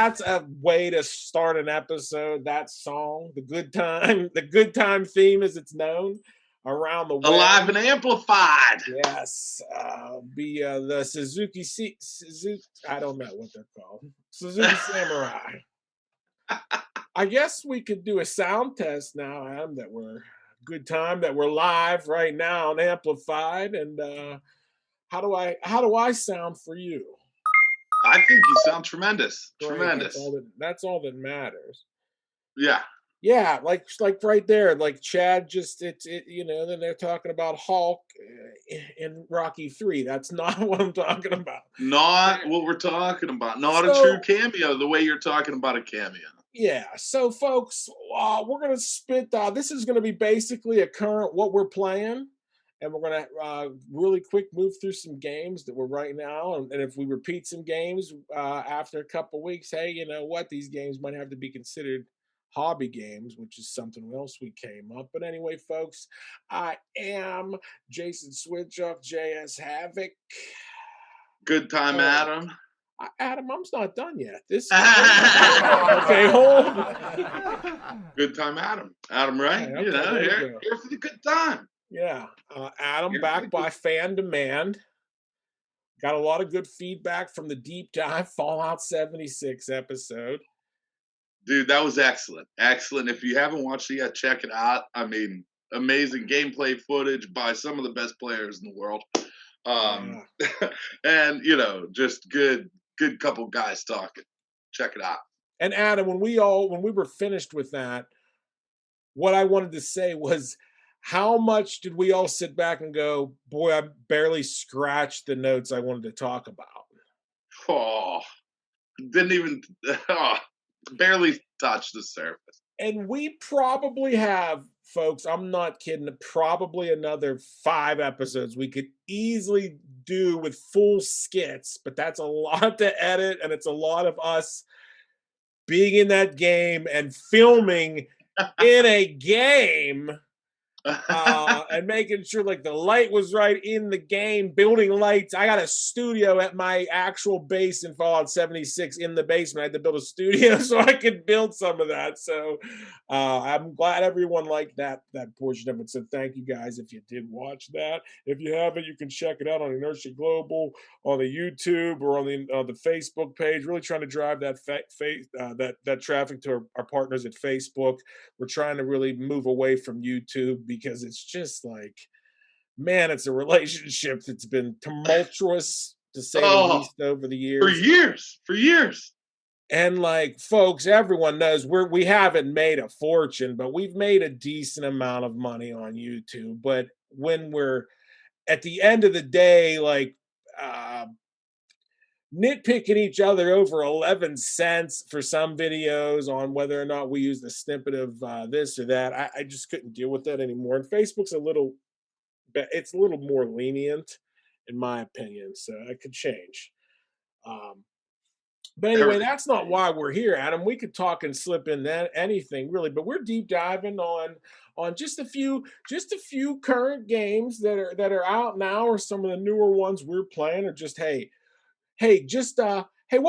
that's a way to start an episode. That song, the good time theme, as it's known around the web. Alive and amplified. Yes, be the Suzuki. I don't know what they're called. Suzuki Samurai. I guess we could do a sound test now, Adam. That we're good time. That we're live right now and amplified. And how do I sound for you? I think you sound tremendous. Great. Tremendous. That's all that matters. Yeah. Yeah, like right there, like Chad just then they're talking about Hulk in Rocky 3. That's not what I'm talking about. Not what we're talking about. Not a So- true cameo the way you're talking about a cameo. Yeah, so folks, we're gonna spit. This is gonna be basically a current what we're playing, and we're gonna really quick move through some games that we're right now. And if we repeat some games after a couple weeks, hey, you know what? These games might have to be considered hobby games, which is something else we came up. But anyway, folks, I am Jason Switchoff, JS Havoc. Good time, Adam. Adam, I'm not done yet. This okay, hold. Good time, Adam. Adam, right? Okay, Here for the good time. Yeah, Adam back by fan demand. Got a lot of good feedback from the deep dive Fallout 76 episode. Dude, that was excellent. Excellent. If you haven't watched it yet, check it out. I mean, amazing gameplay footage by some of the best players in the world. And, just good couple guys talking. Check it out. And Adam, when we were finished with that, what I wanted to say was, how much did we all sit back and go, boy, I barely scratched the notes I wanted to talk about. Oh, didn't even barely touch the surface. And we probably have, folks, I'm not kidding, probably another 5 episodes we could easily do with full skits, but that's a lot to edit, and it's a lot of us being in that game and filming in a game and making sure like the light was right in the game, building lights. I got a studio at my actual base in Fallout 76 in the basement. I had to build a studio so I could build some of that. So I'm glad everyone liked that portion of it. So thank you guys if you did watch that. If you haven't, you can check it out on Inertia Global, on the YouTube, or on the Facebook page. Really trying to drive that that traffic to our partners at Facebook. We're trying to really move away from YouTube because it's just like, man, it's a relationship that's been tumultuous to say the least over the years. For years. And like, folks, everyone knows we haven't made a fortune, but we've made a decent amount of money on YouTube. But when we're at the end of the day, like nitpicking each other over 11 cents for some videos on whether or not we use the snippet of this or that, I just couldn't deal with that anymore. And Facebook's a little more lenient, in my opinion, so I could change. But anyway, that's not why we're here, Adam. We could talk and slip in anything really, but we're deep diving on just a few current games that are out now, or some of the newer ones we're playing, or just hey, what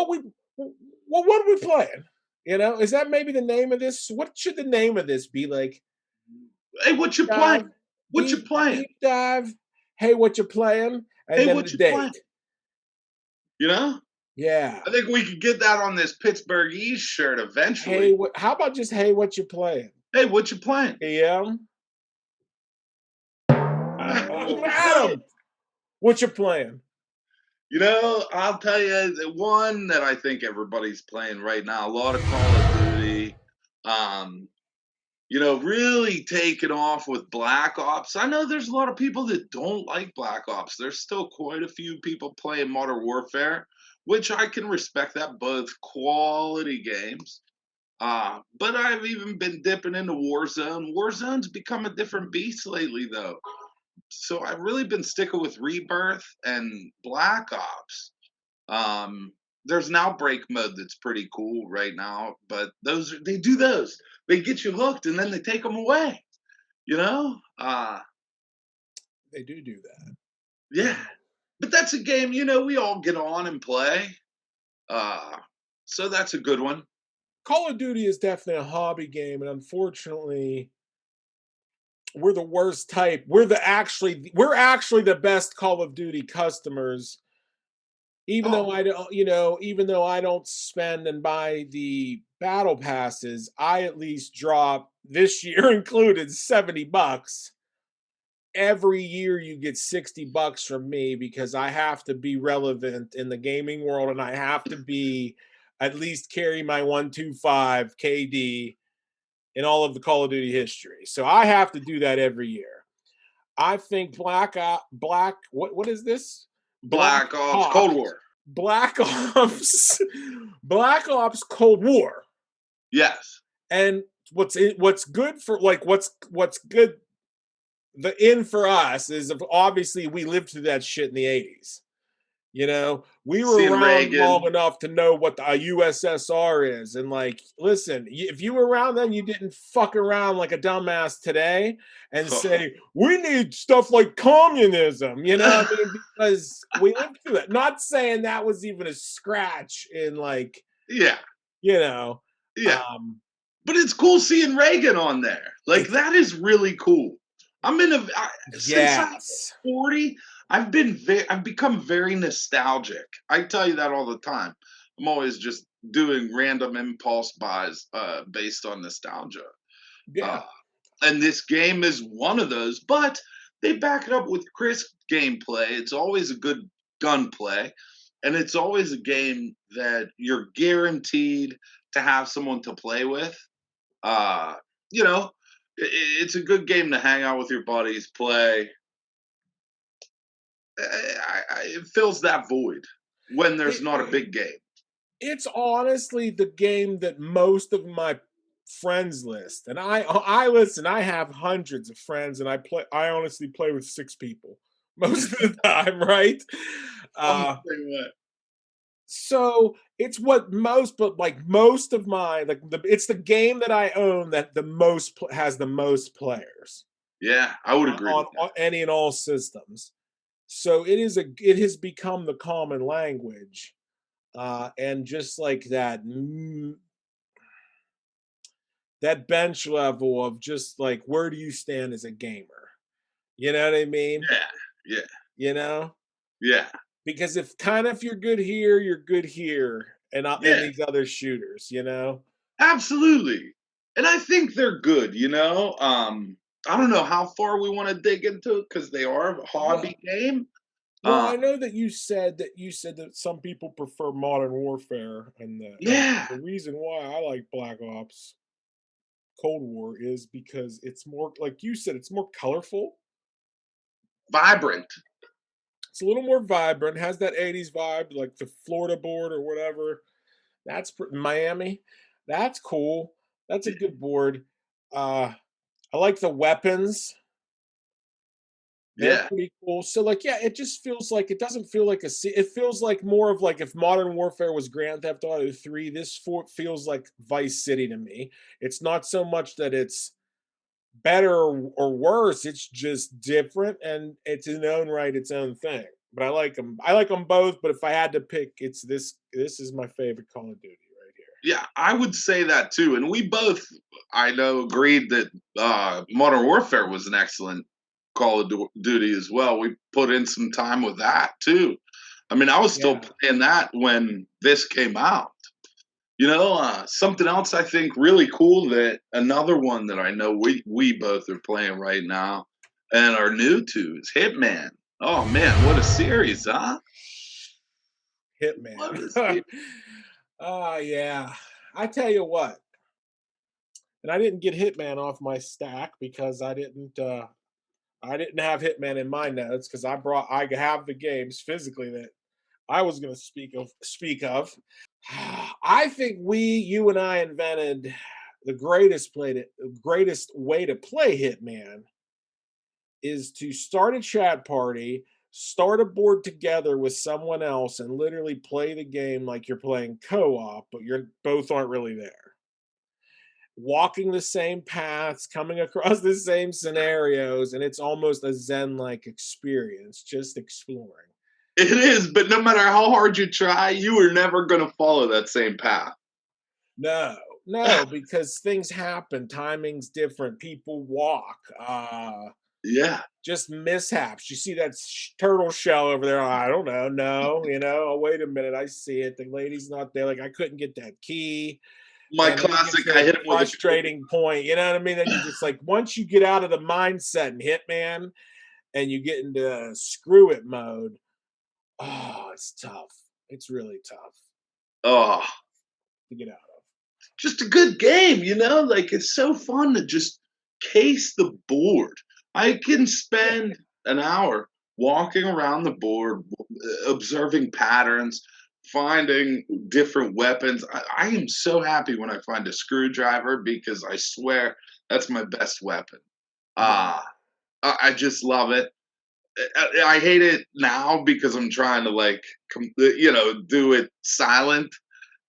are we playing? Is that maybe the name of this? What should the name of this be? Like, hey, what you playing? What you playing? Deep dive. Hey, what you playing? And hey, then what the you date. playing? Yeah. I think we could get that on this Pittsburgh East shirt eventually. Hey, how about just hey, what you playing? Hey, what you playing? Yeah. Adam, what you playing? I'll tell you the one that I think everybody's playing right now. A lot of Call of Duty. Really taking off with Black Ops. I know there's a lot of people that don't like Black Ops. There's still quite a few people playing Modern Warfare, which I can respect that, both quality games. But I've even been dipping into Warzone. Warzone's become a different beast lately, though. So I've really been sticking with Rebirth and Black Ops. There's an Outbreak mode that's pretty cool right now, but they do those. They get you hooked and then they take them away. They do that. Yeah. But that's a game, we all get on and play. So that's a good one. Call of Duty is definitely a hobby game, and unfortunately, we're the worst type. We're actually the best Call of Duty customers, even though Oh, I don't, even though I don't spend and buy the battle passes, I at least drop this year included $70. Every year you get $60 from me because I have to be relevant in the gaming world and I have to be at least carry my 125 KD in all of the Call of Duty history. So I have to do that every year. I think Black what is this? Black Black Ops, Cold Ops. War. Black Ops Black Ops Cold War. Yes. And what's good for like what's good the in for us is obviously we lived through that shit in the 80s. We were Seeing around long Reagan. enough to know what the USSR is. And like, listen, if you were around then, you didn't fuck around like a dumbass today and say, we need stuff like communism, I mean, because we lived through it. Not saying that was even a scratch in like, Yeah, you know, yeah. um, But it's cool seeing Reagan on there. Like it's that is really cool. Since I hit yes. 40, I've become very nostalgic. I tell you that all the time. I'm always just doing random impulse buys based on nostalgia. Yeah. Uh, and this game is one of those, but they back it up with crisp gameplay. It's always a good gunplay, and it's always a game that you're guaranteed to have someone to play with. uh, you know, it's a good game to hang out with your buddies, play. It fills that void when there's It, not a big game. it's honestly the game that most of my friends list. And I listen, I have hundreds of friends and I honestly play with 6 people most of the time, right? I'm the Uh same way. so it's what most but like most of my it's the game that I own that has the most players Yeah, I would agree on, with that. on any and all systems. So it has become the common language. And just like that bench level of just like where do you stand as a gamer? You know what I mean? Yeah, yeah, You know? yeah, Because if you're good here, you're good here and yeah. these other shooters. Absolutely. And I think they're good. I don't know how far we want to dig into it because they are a Well, hobby game. well, Uh, I know that you said that some people prefer modern warfare and yeah, the reason why I like Black Ops Cold War is because it's more like you said, it's more colorful. vibrant. It's a little more vibrant, has that 80s vibe, like the Florida board or whatever. Miami. That's cool. That's a good board. Uh, I like the weapons. They're Yeah, pretty cool. So, like, yeah, it just feels like it doesn't feel like it feels like more of like if Modern Warfare was Grand Theft Auto 3, feels like Vice City to me. It's not so much that it's better or worse. It's just different, and it's in own right, its own thing. But I like them. I like them both. But if I had to pick, it's this. This is my favorite Call of Duty right here. yeah, I would say that too. And we both, I know, agreed that Modern Warfare was an excellent Call of Duty as well. We put in some time with that too. I mean, I was still Yeah. playing that when this came out. Something else I think really cool that another one that I know we both are playing right now and are new to is Hitman. Oh man, what a series, huh? What Hitman. a series. Oh yeah. I tell you what, and I didn't get Hitman off my stack because I didn't have Hitman in my notes because I have the games physically that I was gonna speak of. I think you and I invented the greatest way to play Hitman is to start a chat party, start a board together with someone else, and literally play the game like you're playing co-op, but you're both aren't really there. Walking the same paths, coming across the same scenarios, and it's almost a zen-like experience, just exploring. It is, but no matter how hard you try, you are never gonna follow that same path. No, no, because things happen, timing's different, people walk, Yeah. just mishaps. You see that turtle shell over there? I don't know. No, oh, wait a minute. I see it. The lady's not there. Like I couldn't get that key. My And then it gets classic, to I the hit him with a frustrating point. You know what I mean? Then you just like, once you get out of the mindset and Hitman and you get into screw it mode, oh, it's tough. It's really tough oh, to get out of. just a good game, Like it's so fun to just case the board. I can Yeah. spend an hour walking around the board, observing patterns, finding different weapons. I am so happy when I find a screwdriver because I swear that's my best weapon. Yeah. Ah, I just love it. I hate it now because I'm trying to like, do it silent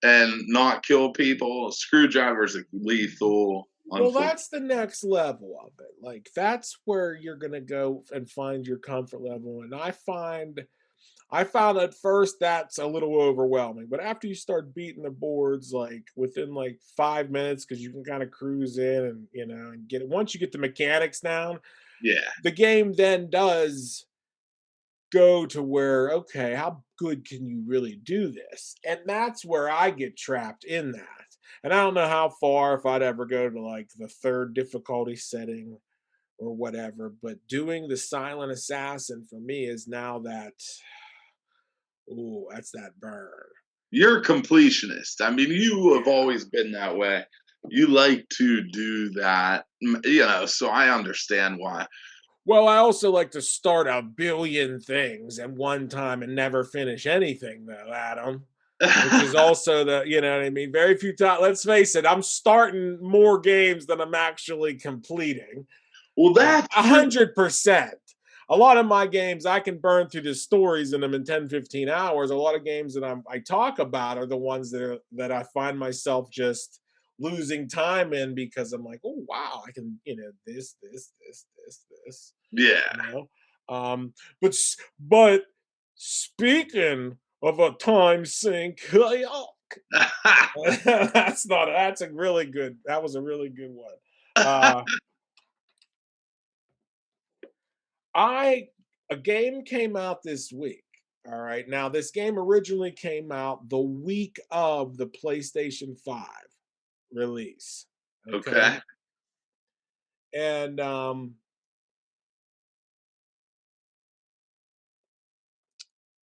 and not kill people. Screwdrivers are lethal, Well, unfortunately. that's the next level of it. Like that's where you're gonna go and find your comfort level. And I found at first that's a little overwhelming, but after you start beating the boards like within like 5 minutes, because you can kind of cruise in and and get it. Once you get the mechanics down, Yeah. the game then does go to where, okay, how good can you really do this? And that's where I get trapped in that. And I don't know how far, if I'd ever go to like the third difficulty setting or whatever, but doing the silent assassin for me is now that, ooh, that's that burn. You're a completionist. I mean, you have Yeah. always been that way. You like to do that, so I understand why. Well, I also like to start a billion things at one time and never finish anything, though, Adam. Which is also you know what I mean? Very few times. Let's face it, I'm starting more games than I'm actually completing. Well, that's A pretty. 100%. A lot of my games, I can burn through the stories in them in 10, 15 hours. A lot of games that I talk about are the ones that I find myself just losing time in because I'm like, oh wow, I can, this, Yeah. you know. Um, but speaking of a time sink, that's a really good. That was a really good one. Uh, I A game came out this week. All right. Now, this game originally came out the week of the PlayStation 5 release. Okay. Okay. And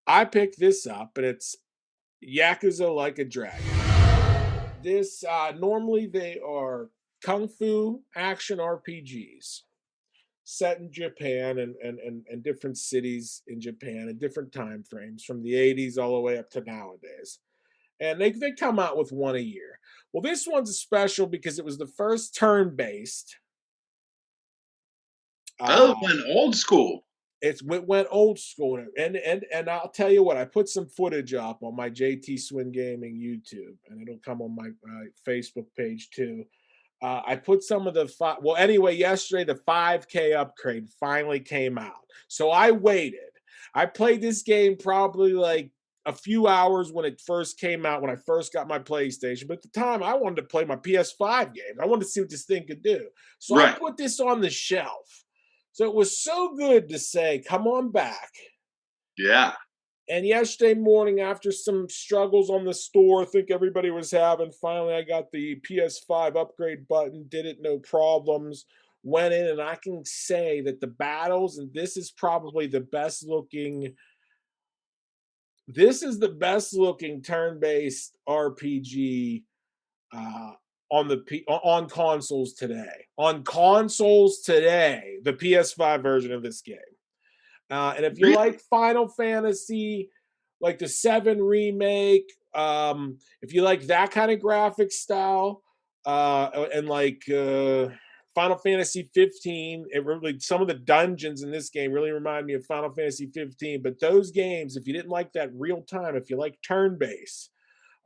I picked this up, and it's Yakuza Like a Dragon. This normally they are kung fu action RPGs set in Japan and different cities in Japan and different time frames from the 80s all the way up to nowadays. And they come out with one a year. Well, this one's special because it was the first turn-based. Oh, Uh, went old school. went old school, and I'll tell you what, I put some footage up on my JT Swin Gaming YouTube, and it'll come on my Facebook page too. I put some of the well, anyway, yesterday the 5K upgrade finally came out. So I waited. I played this game probably like a few hours when it first came out, when I first got my PlayStation. But at the time, I wanted to play my PS5 game. I wanted to see what this thing could do. So I Right. put this on the shelf. So it was so good to say, come on back. Yeah. And yesterday morning, after some struggles on the store, I think everybody was having, finally I got the PS5 upgrade button, did it no problems, went in, and I can say that the battles, and this is the best looking turn-based RPG uh, on consoles today. On consoles today, the PS5 version of this game. And if you Really? like Final Fantasy, like the 7 remake, if you like that kind of graphic style, and like Final Fantasy 15, it really, some of the dungeons in this game really remind me of Final Fantasy 15. But those games, if you didn't like that real time, if you like turn base,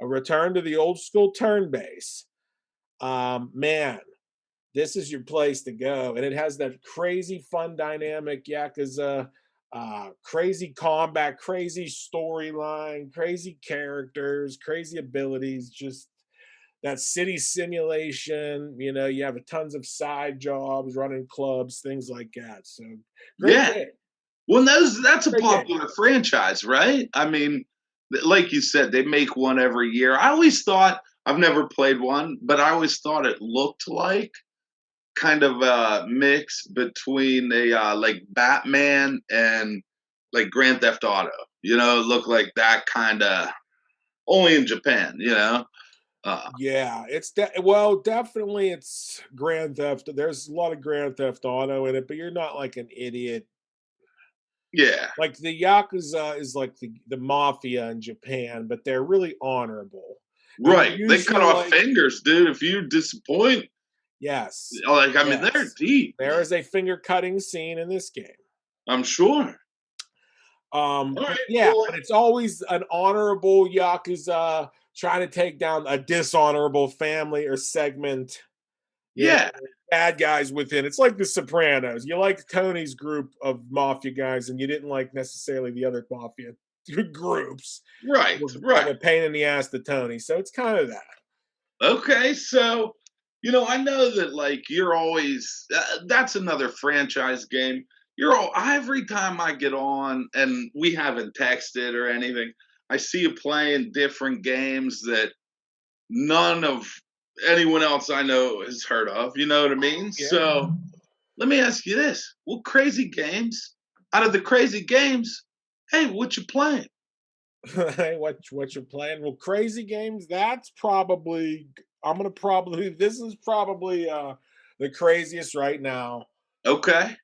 a return to the old school turn base, man, this is your place to go. And it has that crazy fun dynamic Yakuza. Crazy combat, crazy storyline, crazy characters, crazy abilities, just that city simulation. You have tons of side jobs, running clubs, things like that. So great Yeah. game. Well, that's a Great game. popular franchise, right? I mean, like you said, they make one every year. I always thought I've never played one, but I always thought it looked like kind of a mix between a like Batman and like Grand Theft Auto. It looked like that kind of only in Japan. Yeah, well, definitely it's Grand Theft. There's a lot of Grand Theft Auto in it, but you're not like an idiot. Yeah, Like the Yakuza is like the mafia in Japan, but they're really honorable. You're right. They cut usually off like, fingers, dude. If you disappoint, yes, like I mean, they're yes. deep, There man. is a finger cutting scene in this game. I'm sure. All But right. yeah, Well, but it's always an honorable Yakuza trying to take down a dishonorable family or segment. yeah, Bad guys within. It's like The Sopranos. You like Tony's group of mafia guys, and you didn't like necessarily the other mafia groups. right, Were kind right. of a pain in the ass to Tony. So it's kind of that. Okay, so I know that like you're always that's another franchise game. You're all every time I get on and we haven't texted or anything, I see you playing different games that none of anyone else I know has heard of. You know what I mean? Yeah. So let me ask you this: what crazy games out of the crazy games? Hey, what you playing? Hey, what you're playing? Well, crazy games. That's probably. I'm gonna probably. This is probably the craziest right now. Okay,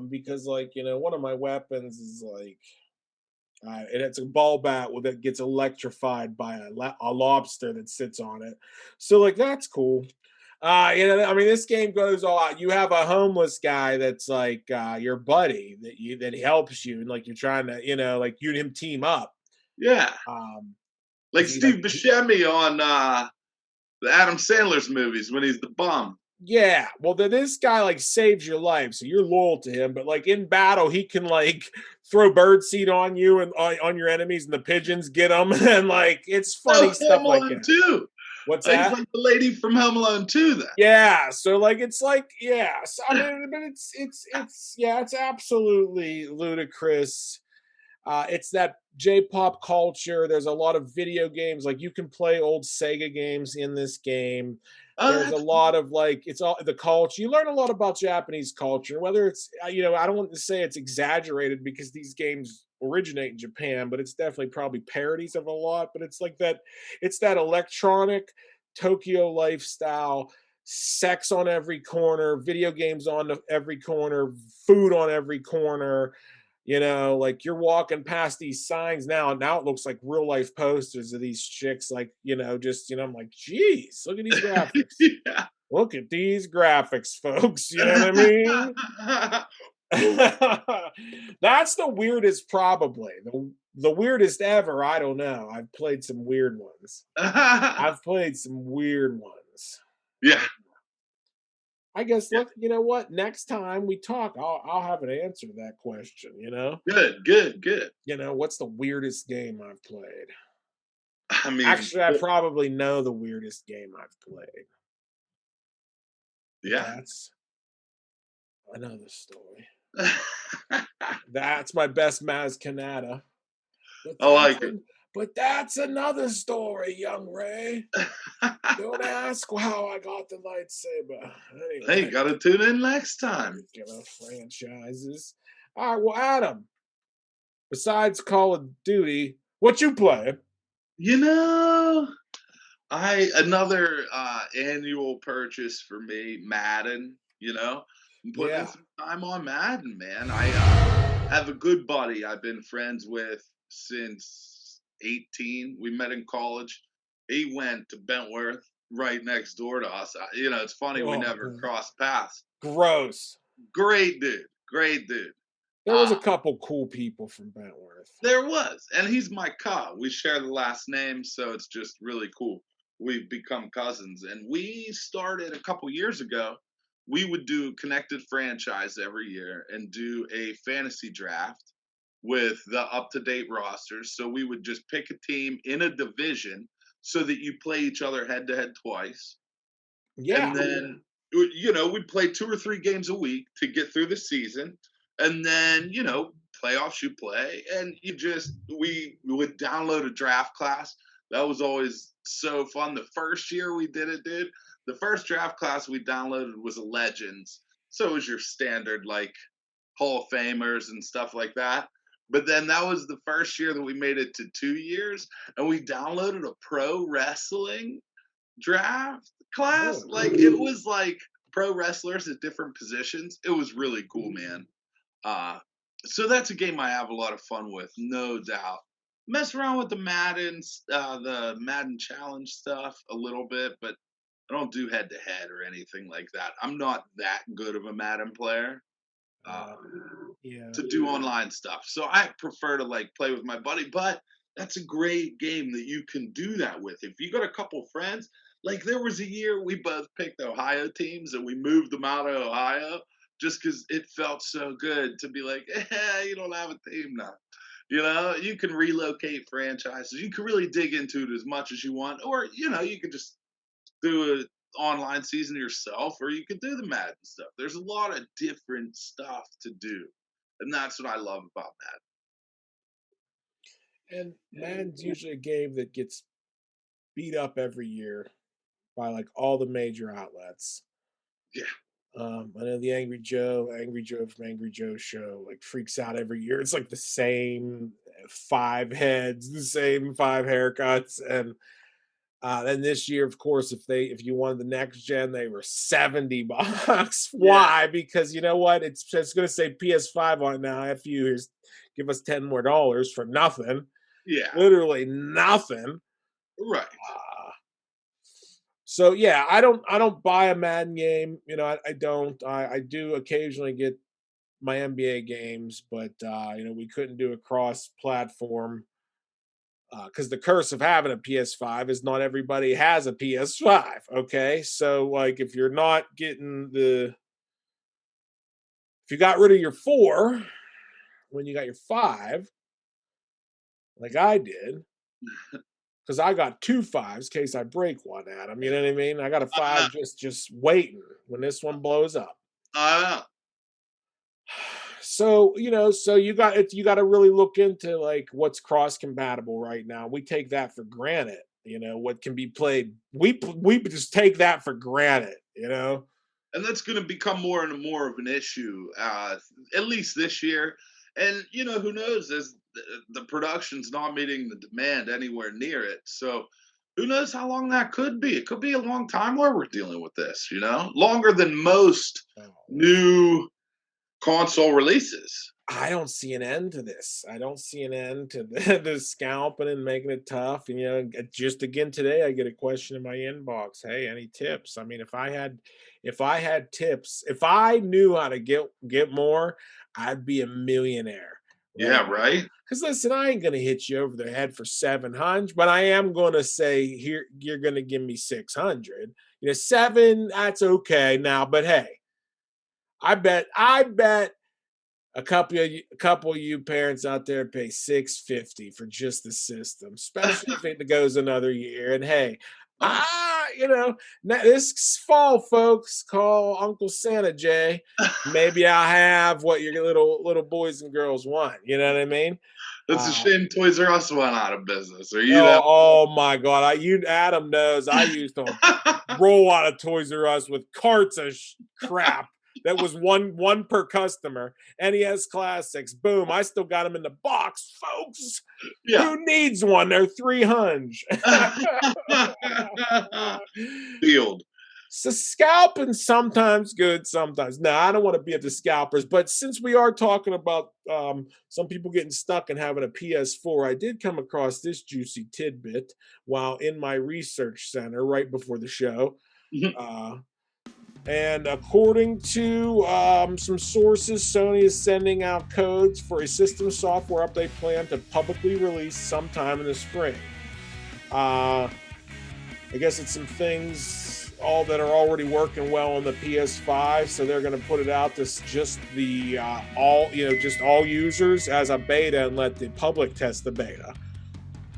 Because like one of my weapons is like it's a ball bat that gets electrified by a lobster that sits on it. So like that's cool. I mean, this game goes all out. You have a homeless guy that's like your buddy that helps you, and like you're trying to, like you and him team up. yeah, Um, like because he like Steve Buscemi on the Adam Sandler's movies when he's the bum. yeah, well, then this guy like saves your life, so you're loyal to him. But like in battle, he can like throw birdseed on you and on your enemies, and the pigeons get them, and like it's funny No, stuff Home like Alone that. 2. What's He's that? like the lady from Home Alone 2 then. Yeah, so like it's like yeah, so, I mean, but it's yeah, it's absolutely ludicrous. It's that J-pop culture. There's a lot of video games. Like you can play old Sega games in this game. Oh, There's a that's lot of like it's all the culture. You learn a lot about Japanese culture. Whether it's I don't want to say it's exaggerated because these games originate in Japan, but it's definitely probably parodies of a lot. But it's like that. It's that electronic Tokyo lifestyle. Sex on every corner, video games on every corner, food on every corner, like you're walking past these signs now it looks like real life posters of these chicks, like, just, I'm like, geez, look at these graphics. yeah. Look at these graphics, folks. You know what I mean? That's the weirdest, probably. The weirdest ever. I don't know. I've played some weird ones. I've played some weird ones. yeah. I guess Yeah. look, you know what? Next time we talk, I'll have an answer to that question, Good, good, good. What's the weirdest game I've played? I mean, Actually, I probably know the weirdest game I've played, but yeah. that's another story. That's my best Maz Kanata. But I like it. but that's another story, young Ray. Don't ask how I got the lightsaber. Hey, Anyway, gotta tune in next time. speaking of franchises. All right, well, Adam, besides Call of Duty, what you play? You know, I another annual purchase for me, Madden. I'm putting in Yeah. some time on Madden, man. I have a good buddy I've been friends with since 18. We met in college. He went to Bentworth, right next door to us. It's funny we Oh, never crossed paths. gross. Great dude, great dude. There was a Uh, couple cool people from Bentworth. there was, and he's my co. We share the last name, so it's just really cool. We've become cousins, and we started a couple years ago. We would do connected franchise every year and do a fantasy draft. with the up-to-date rosters. So we would just pick a team in a division so that you play each other head to head twice. And Yeah. then, we'd play 2 or 3 games a week to get through the season. And then, playoffs you play. And we would download a draft class. That was always so fun. The first year we did it, dude, the first draft class we downloaded was a Legends. So it was your standard, like, Hall of Famers and stuff like that. But then that was the first year that we made it to 2 years, and we downloaded a pro wrestling draft class. Oh, Like it was like pro wrestlers at different positions. It was really cool, man. Uh, so that's a game I have a lot of fun with, no doubt. Mess around with the Madden challenge stuff a little bit, but I don't do head to head or anything like that. I'm not that good of a Madden player. yeah. Yeah. To do online stuff. So I prefer to like play with my buddy, but that's a great game that you can do that with. If you got a couple friends, like there was a year we both picked Ohio teams and we moved them out of Ohio just because it felt so good to be like, you don't have a team now. You can relocate franchises. You can really dig into it as much as you want, or you could just do an online season yourself, or you could do the Madden stuff. There's a lot of different stuff to do, and that's what I love about And Madden's usually a game that gets beat up every year by like all the major outlets. Madden. I know the Angry Joe from Angry Joe's show, like freaks out every year. It's like the same five heads, the same five haircuts, and then this year, of course, if you wanted the next gen, they were $70. Yeah, Why? Because you know what? It's going to say PS5 on it now. F you, here's give us $10 more for nothing, yeah, literally nothing. right. Uh, so yeah, I don't buy a Madden game. I don't. I do occasionally get my NBA games, but we couldn't do a cross platform because the curse of having a PS5 is not everybody has a PS5. Okay, so like if you got rid of your four when you got your five, like I did, because I got two fives in case I break one, Adam. You know what I mean? I got a Uh, five just waiting when this one blows up. uh, So you got to really look into like what's cross compatible right now. We take that for granted. What can be played. We just take that for granted. and that's going to become more and more of an issue, at least this year. And who knows? As the production's not meeting the demand anywhere near it, so who knows how long that could be? It could be a long time where we're dealing with this. Longer than most Oh, new console releases. I don't see an end to this. I don't see an end to the scalping and making it tough. And just again today, I get a question in my inbox. Hey, any tips? I mean, if I had tips, if I knew how to get more, I'd be a millionaire right Yeah, now. right. Because listen, I ain't gonna hit you over the head for 700, but I am gonna say here you're gonna give me 600. Seven, that's okay now. But hey, I bet a couple of you parents out there pay 650 for just the system, especially if it goes another year. And hey, Oh. this fall, folks, call Uncle Santa Jay. Maybe I'll have what your little boys and girls want. You know what I mean? It's a Uh, shame Toys R Us went out of business. Are you that? oh my God! Adam knows I used to roll out of Toys R Us with carts of crap that was one per customer. NES classics, boom! I still got them in the box, folks. Yeah. Who needs one? They're 300. Field. So scalping sometimes good, sometimes no. I don't want to be at the scalpers, but since we are talking about some people getting stuck and having a PS4, I did come across this juicy tidbit while in my research center right before the show. Uh, and according to some sources, Sony is sending out codes for a system software update plan to publicly release sometime in the spring. I guess it's some things all that are already working well on the PS5, so they're going to put it out to just the all just all users as a beta and let the public test the beta.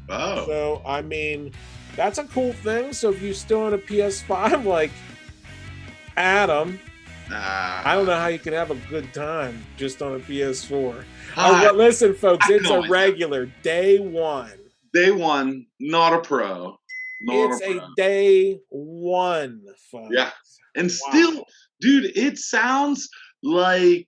Oh, So I mean, that's a cool thing. So if you still own a PS5, like Adam, I don't nah. know how you can have a good time just on a PS4. Hi, Well, listen, folks, I'm it's a going now. regular day one. Day one, not a pro. Not a It's pro. a day one, Yeah. folks. And Wow. still, dude, it sounds like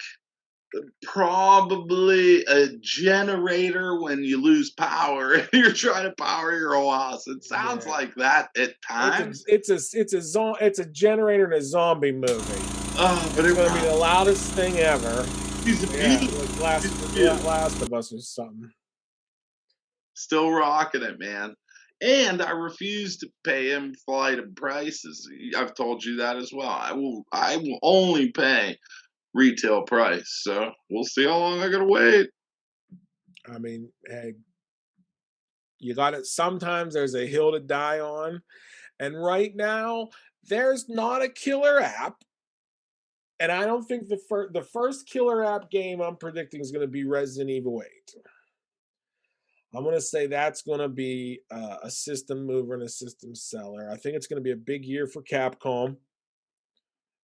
probably a generator when you lose power and you're trying to power your whole house. It sounds Yeah. like that at times. It's a generator in a zombie movie. But It's it gonna be the runs. loudest thing ever. He's a Yeah, beauty. like He's a beauty. Last of Us or something. Still rocking it, man. And I refuse to pay him flight prices. I've told you that as well. I will only pay retail price. So we'll see how long I gotta wait. I mean, hey, you got it. Sometimes there's a hill to die on, and right now there's not a killer app. And I don't think the first killer app game I'm predicting is going to be Resident Evil 8. I'm going to say that's going to be a system mover and a system seller. I think it's going to be a big year for Capcom,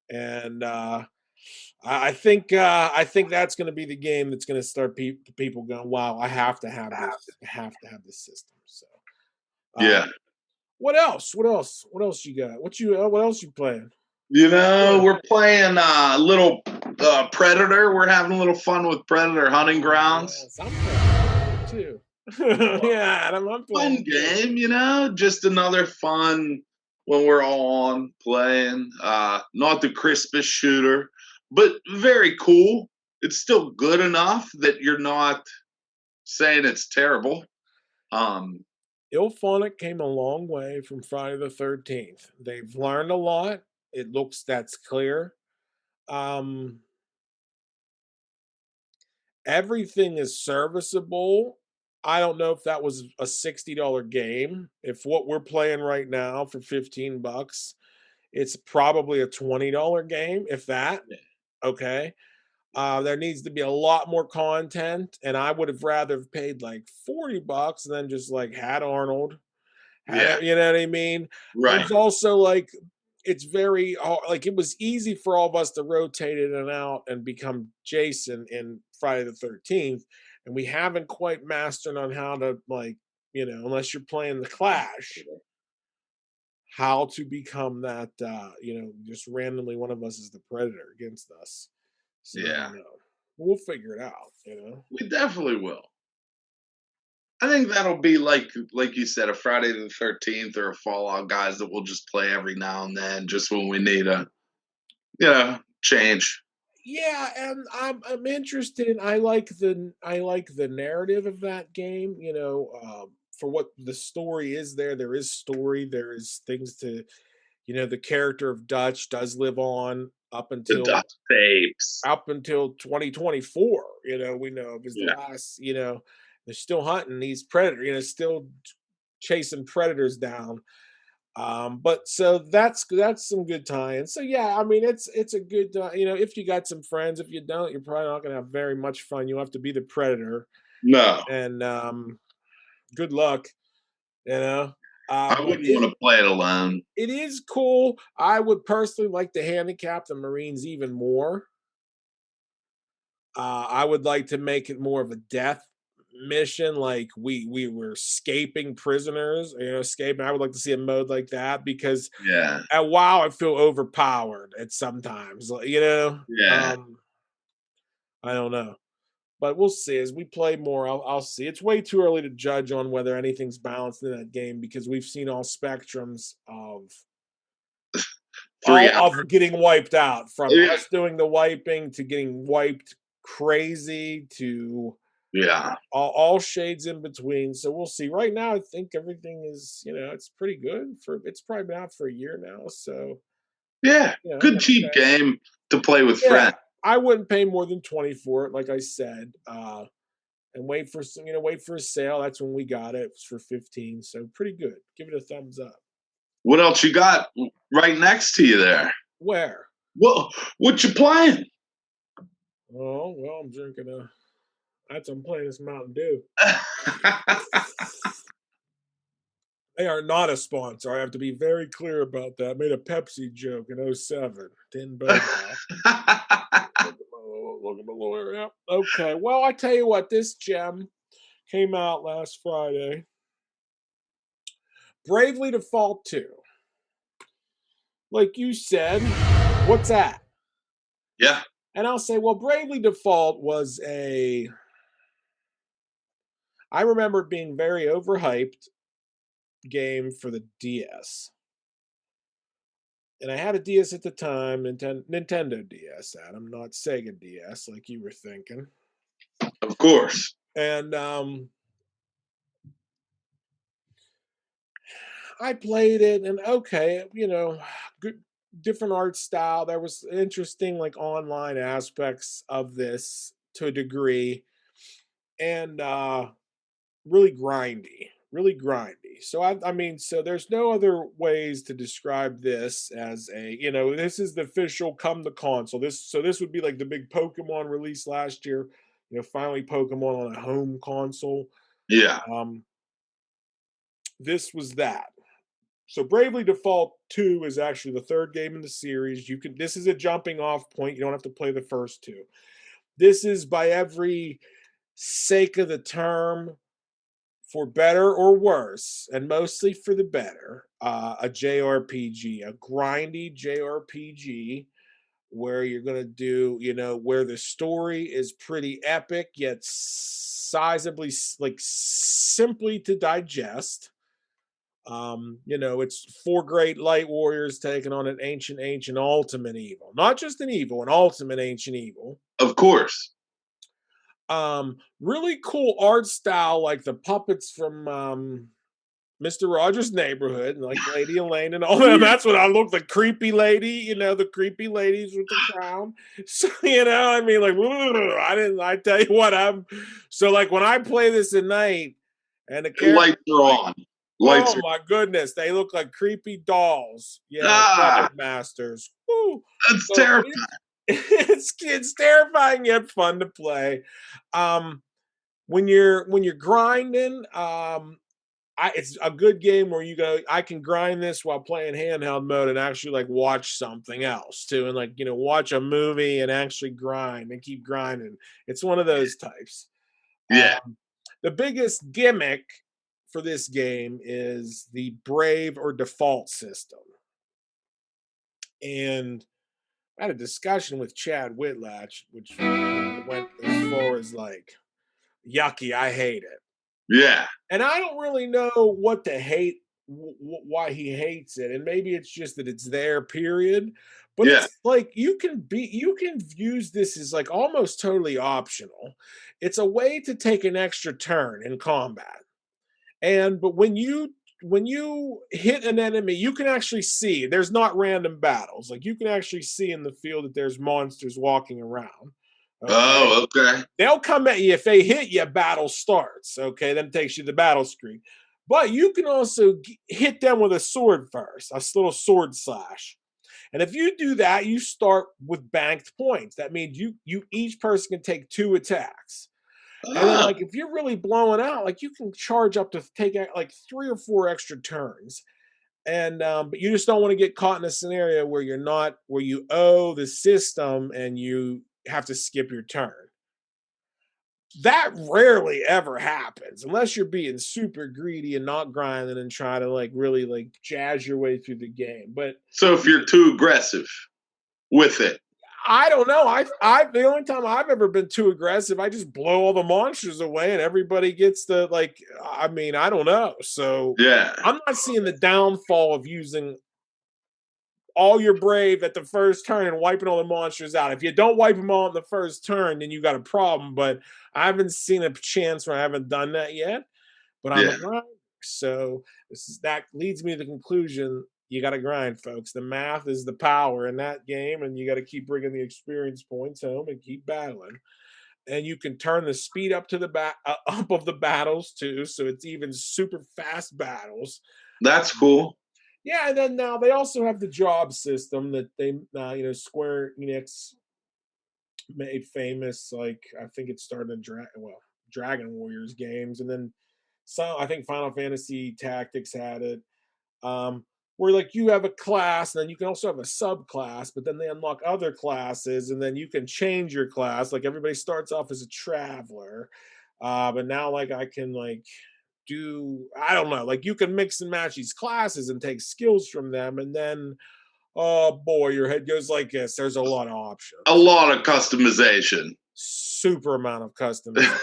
and I think that's going to be the game that's going to start people going, "Wow, I have to have this. I have to have this system." So, Yeah. what else? What else? What else you got? What else you playing? Yeah. We're playing little Predator. We're having a little fun with Predator Hunting Oh Grounds. yes, I'm playing too. Yeah, I'm Fun playing too. game, just another fun when we're all on playing. Not the crispest shooter, but very cool. It's still good enough that you're not saying it's terrible. Um, Ilphonic came a long way from Friday the 13th. They've learned a lot. It looks that's clear. Um, Everything is serviceable. I don't know if that was a $60 game. If what we're playing right now for 15 bucks, it's probably a $20 game, if that. Okay. There needs to be a lot more content, and I would have rather have paid like 40 bucks than just like had Arnold. yeah, You know what I mean? right. There's also like it's very like it was easy for all of us to rotate in and out and become Jason in Friday the 13th, and we haven't quite mastered on how to like unless you're playing the Clash, how to become that just randomly one of us is the predator against us. So I Yeah, don't know. We'll figure it out. we definitely will. I think that'll be like you said, a Friday the 13th or a Fallout guys that we'll just play every now and then, just when we need a change. Yeah, and I'm interested in I like the narrative of that game, for what the story is there is story, there is things to the character of Dutch does live on The Dutch tapes. up until 2024, we know of his Yeah, last, they're still hunting these predators, still chasing predators down. But so that's some good tie-in. So yeah, I mean it's a good if you got some friends. If you don't, you're probably not gonna have very much fun. You have to be the predator, no, and good luck. You know, I but wouldn't want to play it alone. it is cool. I would personally like to handicap the Marines even more. I would like to make it more of a death mission, like we were escaping prisoners, escaping. I would like to see a mode like that because Yeah, at WoW I feel overpowered at sometimes. yeah, I don't know, but we'll see as we play more. I'll see. It's way too early to judge on whether anything's balanced in that game because we've seen all spectrums of 3 hours. getting wiped out from Yeah, us doing the wiping to getting wiped crazy to yeah, all shades in between. So we'll see. Right now, I think everything is, it's pretty good for. It's probably been out for a year now, so yeah. Good it's cheap okay. game to play with Yeah, friends. I wouldn't pay more than 20 for it, like I said. And wait for a sale. That's when we got it. It was for 15, so pretty good. Give it a thumbs up. What else you got right next to you there? Where? What you playing? Oh, well, I'm drinking I'm playing this Mountain Dew. They are not a sponsor. I have to be very clear about that. I made a Pepsi joke in '07. Didn't bode well. Look at my lawyer. Yep. Okay. Well, I tell you what, this gem came out last Friday. Bravely Default 2. Like you said, what's that? Yeah. And I'll say, well, Bravely Default was I remember it being very overhyped game for the DS. And I had a DS at the time, Nintendo DS, Adam, not Sega DS, like you were thinking. Of course. And I played it, and okay, good, different art style. There was interesting, like online aspects of this to a degree, and really grindy. So I mean, so there's no other ways to describe this as this is the official come to console. This would be like the big Pokemon release last year. Finally Pokemon on a home console. Yeah. Um, this was that. So Bravely Default 2 is actually the third game in the series. This is a jumping off point. You don't have to play the first two. This is by every sake of the term, for better or worse, and mostly for the better, a JRPG, a grindy JRPG where you're going to do, where the story is pretty epic, yet sizably, like simply to digest. It's four great light warriors taking on an ancient ultimate evil. Not just an evil, an ultimate ancient evil. Of course. Really cool art style, like the puppets from Mr. Rogers' Neighborhood, and like Lady Elaine and all that. That's what I look, the creepy lady, the creepy ladies with the crown. So, I mean, like, I tell you what, so like when I play this at night and the characters, Lights are like, on. Lights oh are my goodness, they look like creepy dolls. Yeah, Ah, puppet masters. Woo. that's So terrifying. it's terrifying yet fun to play. When you're grinding, it's a good game where I can grind this while playing handheld mode and actually like watch something else too, and like watch a movie and actually grind and keep grinding. It's one of those types. Yeah. The biggest gimmick for this game is the Brave or Default system. And I had a discussion with Chad Whitlatch, which went as far as like, yucky, I hate it. Yeah. And I don't really know what to hate, why he hates it. And maybe it's just that it's there, period. But Yeah. it's like you can use this as like almost totally optional. It's a way to take an extra turn in combat. But when you hit an enemy, you can actually see there's not random battles. Like you can actually see in the field that there's monsters walking around. Okay. Oh, okay. They'll come at you. If they hit you, battle starts. Okay. Then it takes you to the battle screen. But you can also hit them with a sword first, a little sword slash. And if you do that, you start with banked points. That means you each person can take 2 attacks. And then, Oh, like, if you're really blowing out, like, you can charge up to take like 3 or 4 extra turns. And but you just don't want to get caught in a scenario where where you owe the system and you have to skip your turn. That rarely ever happens unless you're being super greedy and not grinding and trying to like really like jazz your way through the game. But so if you're too aggressive with it. I don't know. I the only time I've ever been too aggressive, I just blow all the monsters away and everybody gets the like. I mean, I don't know. So Yeah. I'm not seeing the downfall of using all your brave at the first turn and wiping all the monsters out. If you don't wipe them all in the first turn, then you got a problem. But I haven't seen a chance where I haven't done that yet. But I'm a Yeah. grinder, so that leads me to the conclusion: you got to grind, folks. The math is the power in that game, and you got to keep bringing the experience points home and keep battling. And you can turn the speed up to the up of the battles too, so it's even super fast battles. That's cool. Yeah, and then now they also have the job system that they, Square Enix made famous. Like I think it started in Dragon Warriors games, and then some. I think Final Fantasy Tactics had it. Where like you have a class, and then you can also have a subclass, but then they unlock other classes, and then you can change your class. Like everybody starts off as a traveler, but now like I can like do I don't know, like you can mix and match these classes and take skills from them, and then oh boy, your head goes like this. There's a lot of A options, lot of customization. super amount of customization.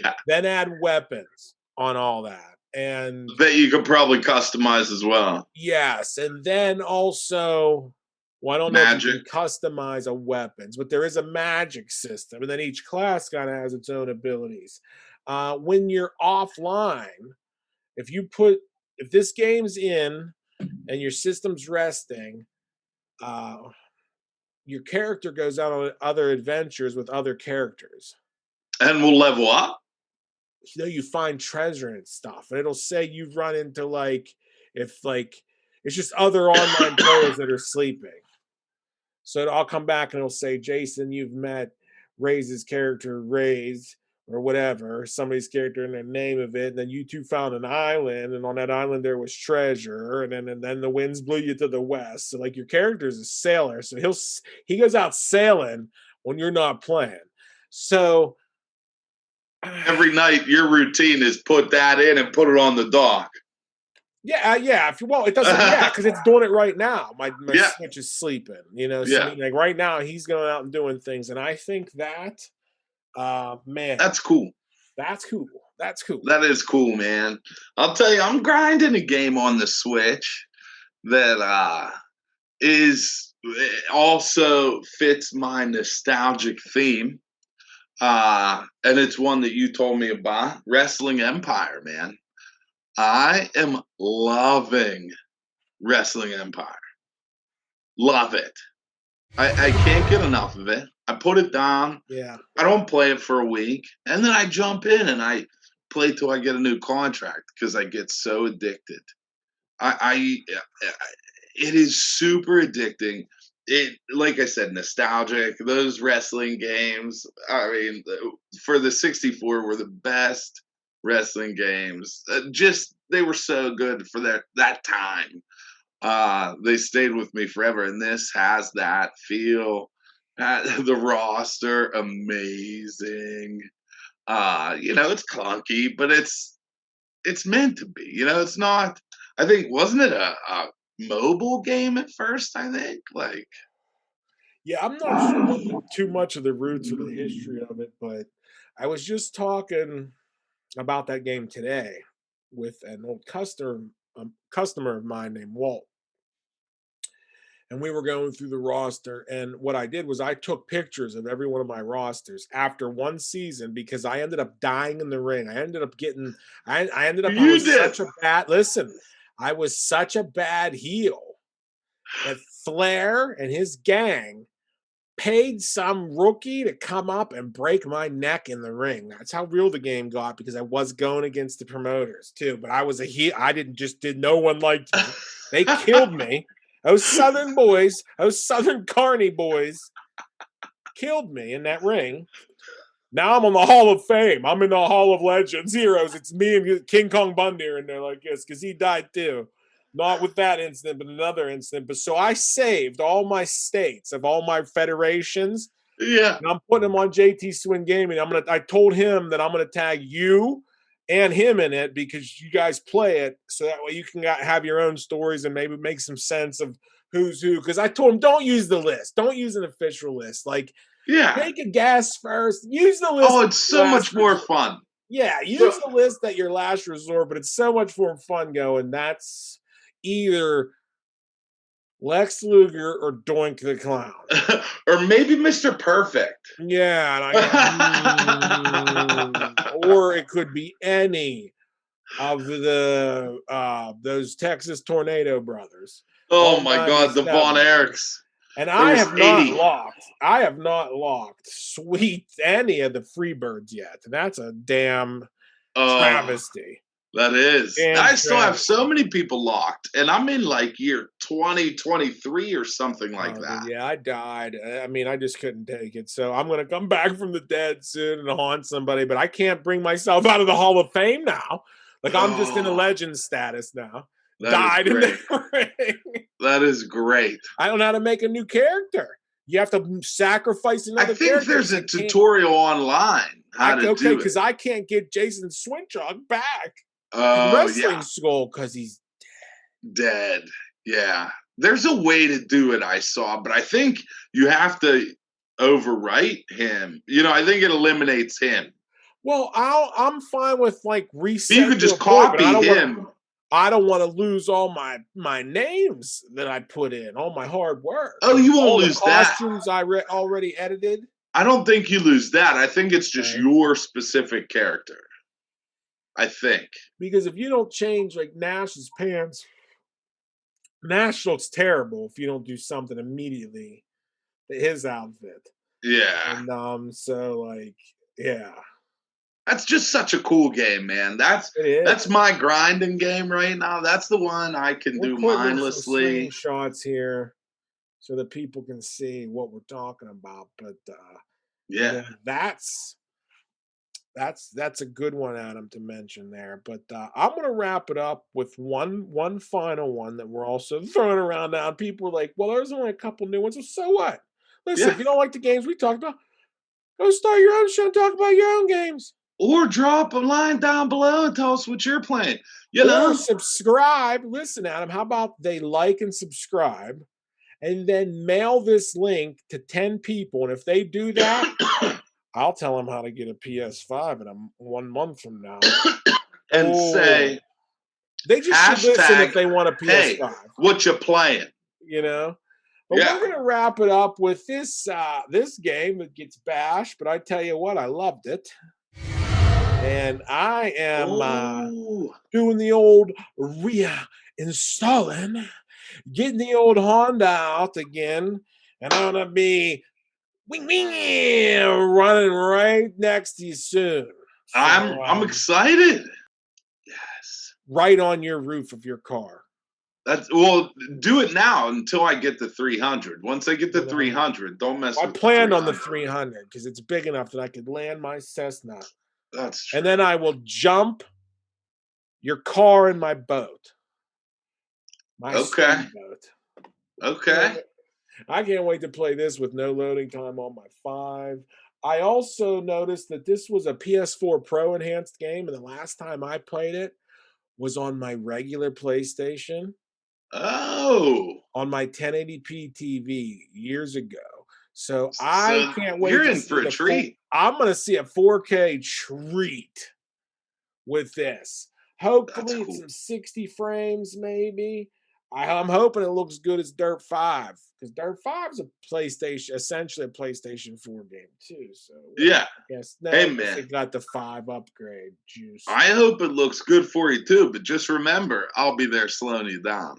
Yeah. Then add weapons on all that, and That you could probably customize as well. yes, and then also, well, I don't know if you Magic. can customize a weapons, but there is a magic system, and then each class kind of has its own abilities. When you're offline, if you put if this game's in and your system's resting, uh, your character goes out on other adventures with other characters. And we'll level up. You find treasure and stuff, and it'll say you've run into like if like it's just other online players that are sleeping. So I'll come back and it'll say, Jason, you've met Ray's character, Ray's, or whatever, somebody's character and the name of it. And then you two found an island, and on that island there was treasure, and then the winds blew you to the west. So like your character's a sailor, so he goes out sailing when you're not playing. So Every night, your routine is put that in and put it on the dock. yeah. It doesn't. Yeah, because it's doing it right now. My Yeah, Switch is sleeping. So yeah. like right now he's going out and doing things, and I think that, man, That's cool. that's cool. That's cool. That is cool, man. I'll tell you, I'm grinding a game on the Switch that is also fits my nostalgic theme. And it's one that you told me about, Wrestling Empire, man. I am loving Wrestling Empire. Love it. I can't get enough of it. I put it down. Yeah. I don't play it for a week, and then I jump in and I play till I get a new contract because I get so addicted. I it is super addicting. It, like I said, nostalgic. Those wrestling games. I mean, for the 64 were the best wrestling games. Just they were so good for that time. They stayed with me forever, and this has that feel. The roster, amazing. It's clunky, but it's meant to be. It's not. I think wasn't it a mobile game at first? I think like Yeah, I'm not sure too much of the roots or the history of it, but I was just talking about that game today with an old customer of mine named Walt, and we were going through the roster. And what I did was I took pictures of every one of my rosters after one season because I ended up dying in the ring. I ended up getting, I ended up, I you was did. such a bad, listen, I was such a bad heel that Flair and his gang paid some rookie to come up and break my neck in the ring. That's how real the game got because I was going against the promoters too. But I was a heel. I did no one liked me. They killed me. Those Southern boys, those Southern Carney boys killed me in that ring. Now I'm on the Hall of Fame. I'm in the Hall of Legends, Heroes. It's me and King Kong Bundy are in there like this because he died too. Not with that incident, but another incident. But so I saved all my states of all my federations. Yeah. And I'm putting them on JT Swing Gaming. I told him that I'm gonna tag you and him in it because you guys play it, so that way you can have your own stories and maybe make some sense of who's who. Because I told him, don't use the list, don't use an official list. Like, Yeah. take a guess first. Use the list. Oh, it's so much more fun. Yeah, use the list at your last resort, but it's so much more fun going. That's either Lex Luger or Doink the Clown. Or maybe Mr. Perfect. Yeah, or it could be any of the those Texas Tornado brothers. Oh All my God, the 97. Von Erichs. And There I was have not 80. locked. I have not locked sweet any of the Freebirds yet. And that's a damn Oh, travesty. That is. And I still have travesty. so many people locked, and I'm in like year 2023 or something like Oh, dude, that. yeah, I died. I mean, I just couldn't take it. So I'm gonna come back from the dead soon and haunt somebody, but I can't bring myself out of the Hall of Fame now. Like I'm just in a Oh, legend status now. that is Died in the great. ring. That is great. I don't know how to make a new character. You have to sacrifice I another think character there's because a I can't. tutorial online how I to okay do it. because I can't get Jason Swinchuk back to Oh, wrestling yeah, school because he's dead. Yeah. There's a way to do it, I saw, but I think you have to overwrite him. I think it eliminates him. well. I'm fine with like But you resetting could to just a point, but I copy don't want to. him. I don't want to lose all my names that I put in, all my hard work, Oh, and you won't all the lose that. costumes I already edited. I don't think you lose that. I think it's just Okay. your specific character. I think. Because if you don't change like Nash's pants, Nash looks terrible if you don't do something immediately to his outfit. Yeah. And so like, yeah, That's just such a cool game, man. That's it that's is. my grinding game right now. That's the one I can We're do putting in some mindlessly. screenshots here so that people can see what we're talking about. But Yeah. that's a good one, Adam, to mention there. But I'm gonna wrap it up with one final one that we're also throwing around now. And people are like, "Well, there's only a couple new ones. Well, so what? Listen, Yeah. if you don't like the games we talked about, go start your own show and talk about your own games, Or drop a line down below and tell us what you're playing. You or know? subscribe." Listen, Adam, how about they like and subscribe, and then mail this link to 10 people, and if they do that, I'll tell them how to get a PS5 in 1 month from now. and Oh, say they just should listen if hashtag, they want a hey, PS5, what you playing? you know? But Yeah. we're gonna wrap it up with this game that gets bashed, but I tell you what, I loved it. And I am Oh, doing the old reinstalling, getting the old Honda out again, and I'm gonna be wing wing running right next to you soon. So I'm excited. Yes. right on your roof of your car. Well, do it now until I get the 300. Once I get the You know, 300, don't mess I with the planned on the 300. 300 because it's big enough that I could land my Cessna, That's and true. then I will jump your car in my boat, my Okay. speedboat. Okay. I can't wait to play this with no loading time on my 5. I also noticed that this was a PS4 Pro enhanced game, and the last time I played it was on my regular PlayStation Oh. on my 1080p TV years ago. So I So can't wait you're to in for see a the full. treat. I'm going to see a 4K treat with this. That's Hopefully, it's cool. some 60 frames, maybe. I'm hoping it looks good as Dirt 5 because Dirt 5 is a PlayStation, essentially a PlayStation 4 game too. So, well, Yeah. I guess no, Hey, I guess man. it got the 5 upgrade juice. I hope it looks good for you too, but just remember, I'll be there slowing you down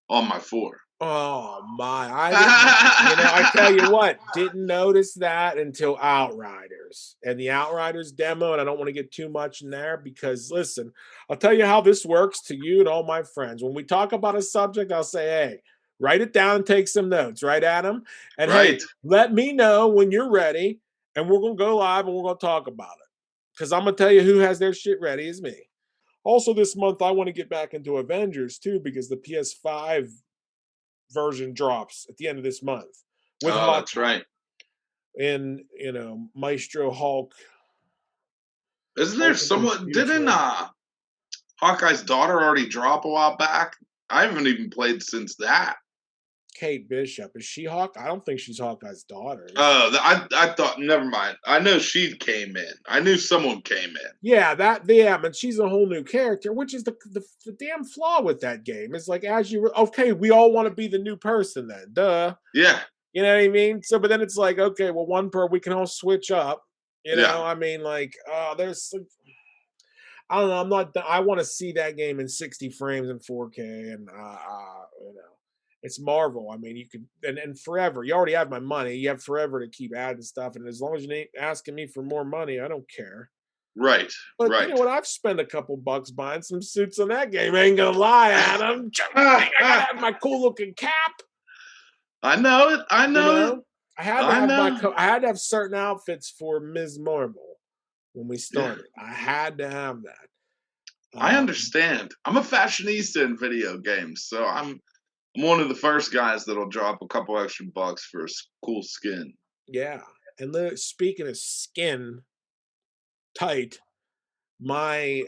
on my 4. Oh my! I didn't. I tell you what, didn't notice that until Outriders and the Outriders demo. And I don't want to get too much in there because, listen, I'll tell you how this works to you and all my friends. When we talk about a subject, I'll say, "Hey, write it down and take some notes." Right, Adam? And hey, Right. let me know when you're ready, and we're gonna go live and we're gonna talk about it. Because I'm gonna tell you who has their shit ready is me. Also, this month I want to get back into Avengers too because the PS5 version drops at the end of this month with Oh, that's Hawkeye right. and Maestro Hulk, Isn't there Hulk into the someone didn't future. Hawkeye's daughter already drop a while back? I haven't even played since that. Kate Bishop, is she Hawk? I don't think she's Hawkeye's daughter. Is she? Oh, I thought. Never mind. I know she came in. I knew someone came in. Yeah, but she's a whole new character, which is the damn flaw with that game. It's like okay, we all want to be the new person then, duh. Yeah, You know what I mean? So, but then it's like, okay, well, we can all switch up. yeah. I mean, like, I don't know. I'm not. I want to see that game in 60 frames and 4K, and it's Marvel. I mean, you could and forever. You already have my money. You have forever to keep adding stuff, and as long as you ain't asking me for more money, I don't care. Right, But you know right. what? I've spent a couple bucks buying some suits on that game. I ain't gonna lie, Adam. I gotta have my cool looking cap. I know it. I You know it. know, I had to I have know. I had to have certain outfits for Ms. Marvel when we Yeah, started. I had to have that. I Um, understand. I'm a fashionista in video games, so I'm one of the first guys that'll drop a couple extra bucks for a cool skin. yeah. And speaking of skin tight, my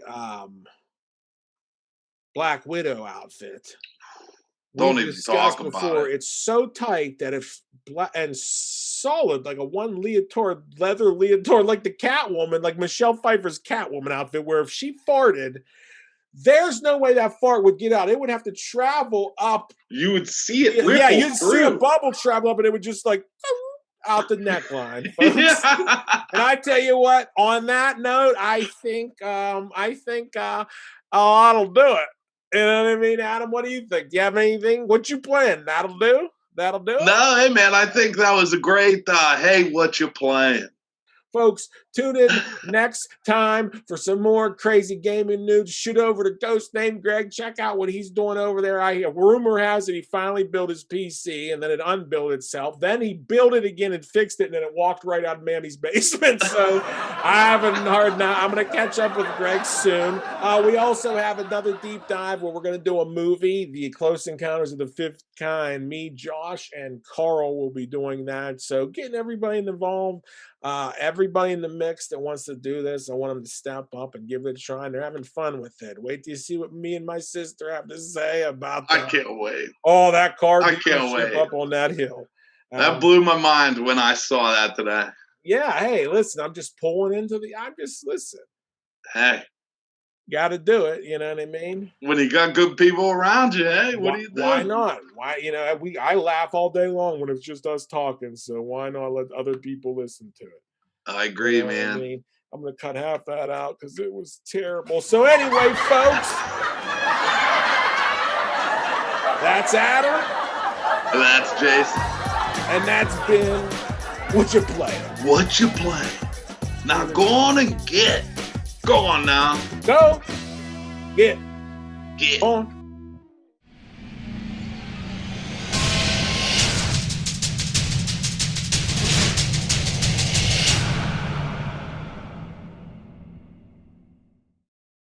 Black Widow outfit. Don't We've even talk discussed about before, it. it's so tight that if and solid, like a one leotard, leather leotard, like the Catwoman, like Michelle Pfeiffer's Catwoman outfit, where if she farted, there's no way that fart would get out. It would have to travel up. You would see it Yeah, ripple you'd see a through. bubble travel up, and it would just like out the neckline, folks. Yeah. And I tell you what, on that note, oh, that'll do it. You know what I mean, Adam? What do you think? Do you have anything? What you plan? That'll do? That'll do it? No, hey man, I think that was a great hey, what you playing? Folks, tune in next time for some more crazy gaming news. Shoot over to Ghost named Greg. Check out what he's doing over there. Rumor has it he finally built his PC and then it unbuilt itself. Then he built it again and fixed it, and then it walked right out of Mammy's basement. So I haven't heard now. I'm going to catch up with Greg soon. We also have another deep dive where we're going to do a movie, The Close Encounters of the Fifth Kind. Me, Josh, and Carl will be doing that. So getting everybody involved. Everybody in the mix that wants to do this, I want them to step up and give it a try. And they're having fun with it. Wait till you see what me and my sister have to say about I that. can't wait. Oh, that car I can't wait. up on that hill. That blew my mind when I saw that today. Yeah, hey, listen, I'm just listen. Hey, Got to do it. You know what I mean? when you got good people around you, hey, what do you do? Why not? Why, I laugh all day long when it's just us talking. So why not let other people listen to it? I agree, You know what I man. mean? I'm going to cut half that out because it was terrible. So anyway, folks, that's Adam. That's Jason. And that's been What You Play. What you play? Now go on and get. Go on now. Go get Get. on.